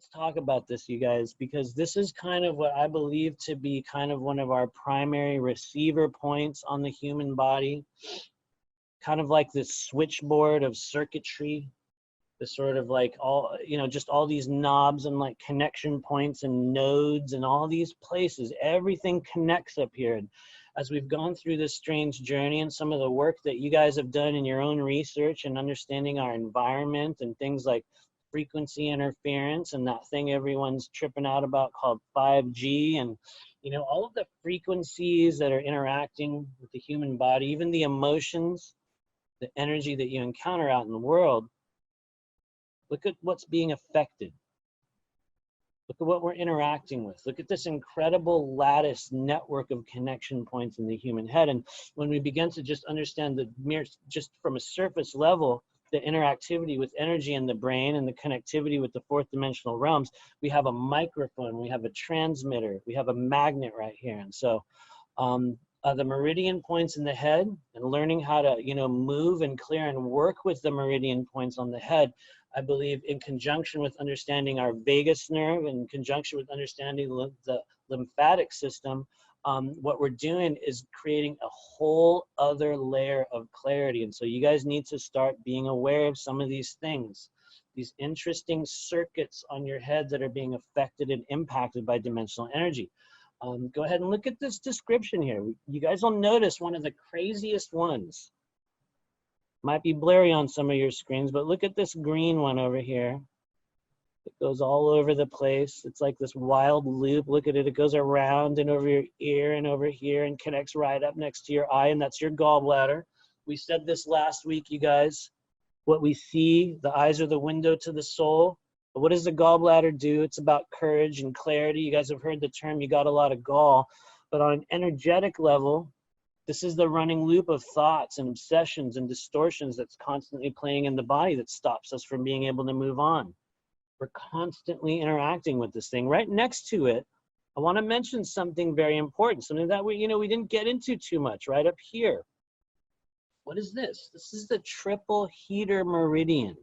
let's talk about this, you guys, because this is kind of what I believe to be kind of one of our primary receiver points on the human body, kind of like this switchboard of circuitry, the sort of like all, you know, just all these knobs and like connection points and nodes and all these places. Everything connects up here. And as we've gone through this strange journey and some of the work that you guys have done in your own research and understanding our environment and things like frequency interference and that thing everyone's tripping out about called 5G, and you know, all of the frequencies that are interacting with the human body, even the emotions, the energy that you encounter out in the world. Look at what's being affected. Look at what we're interacting with. Look at this incredible lattice network of connection points in the human head. And when we begin to just understand the mere, just from a surface level, the interactivity with energy in the brain and the connectivity with the fourth dimensional realms, we have a microphone, we have a transmitter, we have a magnet right here. And so the meridian points in the head and learning how to, you know, move and clear and work with the meridian points on the head, I believe in conjunction with understanding our vagus nerve, in conjunction with understanding the lymphatic system, what we're doing is creating a whole other layer of clarity. And so you guys need to start being aware of some of these things, these interesting circuits on your head that are being affected and impacted by dimensional energy. Go ahead and look at this description here. You guys will notice one of the craziest ones. Might be blurry on some of your screens, but look at this green one over here. It goes all over the place. It's like this wild loop. Look at it. It goes around and over your ear and over here and connects right up next to your eye, and that's your gallbladder. We said this last week, you guys. What we see, the eyes are the window to the soul. But what does the gallbladder do? It's about courage and clarity. You guys have heard the term, you got a lot of gall. But on an energetic level, this is the running loop of thoughts and obsessions and distortions that's constantly playing in the body that stops us from being able to move on. We're constantly interacting with this thing. Right next to it, I want to mention something very important, something that we didn't get into too much, right up here. What is this? This is the triple heater meridian.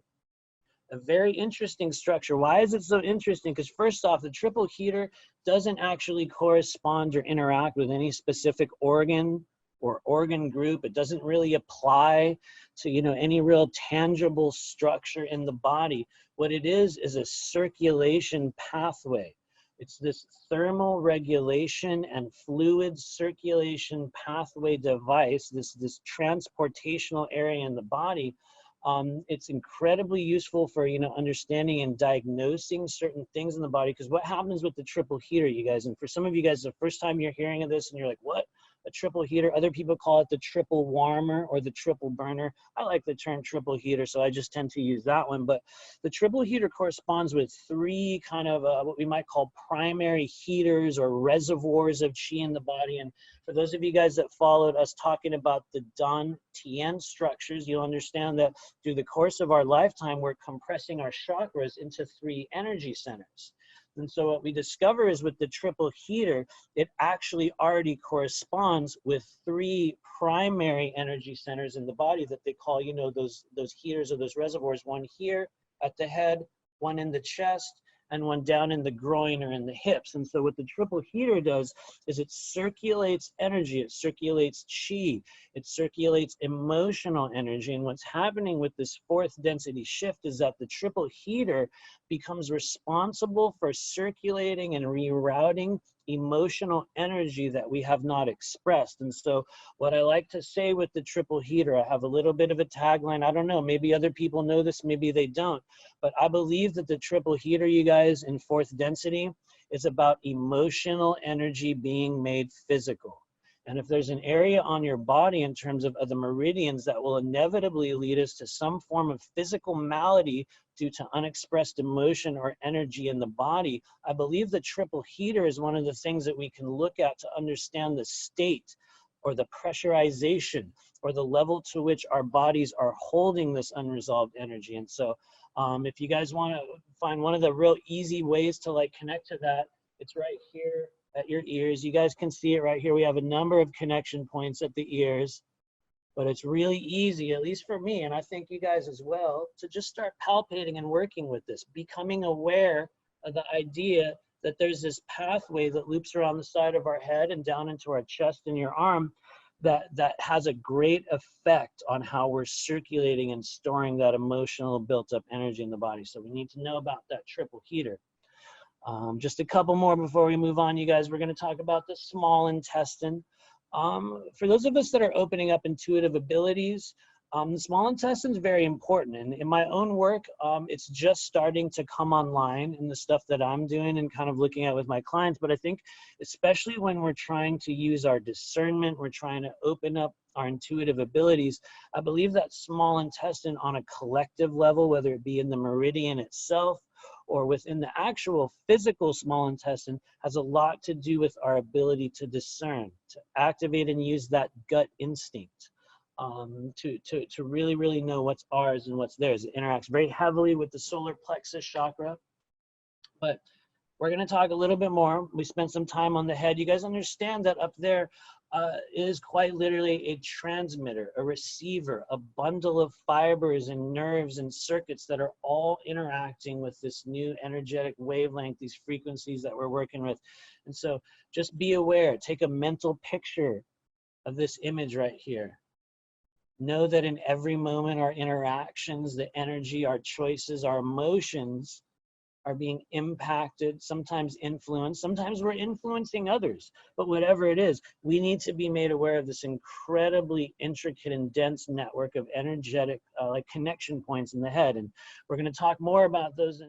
A very interesting structure. Why is it so interesting? Because first off, the triple heater doesn't actually correspond or interact with any specific organ or organ group. It doesn't really apply to, you know, any real tangible structure in the body. What it is a circulation pathway. It's this thermal regulation and fluid circulation pathway device, this transportational area in the body. It's incredibly useful for, you know, understanding and diagnosing certain things in the body. Because what happens with the triple heater, you guys, and for some of you guys, the first time you're hearing of this and you're like, what? A triple heater? Other people call it the triple warmer or the triple burner. I like the term triple heater, so I just tend to use that one. But the triple heater corresponds with three kind of what we might call primary heaters or reservoirs of chi in the body. And for those of you guys that followed us talking about the Dan Tien structures, you'll understand that through the course of our lifetime, we're compressing our chakras into three energy centers. And so what we discover is with the triple heater, it actually already corresponds with three primary energy centers in the body that they call, you know, those heaters or those reservoirs. One here at the head, one in the chest, and one down in the groin or in the hips. And so what the triple heater does is it circulates energy, it circulates chi, it circulates emotional energy. And what's happening with this fourth density shift is that the triple heater becomes responsible for circulating and rerouting emotional energy that we have not expressed. And so what I like to say with the triple heater, I have a little bit of a tagline. I don't know, maybe other people know this, maybe they don't, but I believe that the triple heater, you guys, in fourth density is about emotional energy being made physical. And if there's an area on your body in terms of the meridians that will inevitably lead us to some form of physical malady due to unexpressed emotion or energy in the body, I believe the triple heater is one of the things that we can look at to understand the state or the pressurization or the level to which our bodies are holding this unresolved energy. And so if you guys want to find one of the real easy ways to like connect to that, it's right here at your ears. You guys can see it right here. We have a number of connection points at the ears, but it's really easy, at least for me, and I think you guys as well, to just start palpating and working with this, becoming aware the idea that there's this pathway that loops around the side of our head and down into our chest and your arm that has a great effect on how we're circulating and storing that emotional built up energy in the body. So we need to know about that triple heater. Just a couple more before we move on, you guys. We're going to talk about the small intestine. For those of us that are opening up intuitive abilities, the small intestine is very important. And in my own work, it's just starting to come online in the stuff that I'm doing and kind of looking at with my clients. But I think especially when we're trying to use our discernment, we're trying to open up our intuitive abilities, I believe that small intestine on a collective level, whether it be in the meridian itself or within the actual physical small intestine, has a lot to do with our ability to discern, to activate and use that gut instinct. To really, really know what's ours and what's theirs. It interacts very heavily with the solar plexus chakra. But we're going to talk a little bit more. We spent some time on the head. You guys understand that up there is quite literally a transmitter, a receiver, a bundle of fibers and nerves and circuits that are all interacting with this new energetic wavelength, these frequencies that we're working with. And so just be aware, take a mental picture of this image right here. Know that in every moment, our interactions, the energy, our choices, our emotions are being impacted, sometimes influenced, sometimes we're influencing others. But whatever it is, we need to be made aware of this incredibly intricate and dense network of energetic like connection points in the head. And we're going to talk more about those in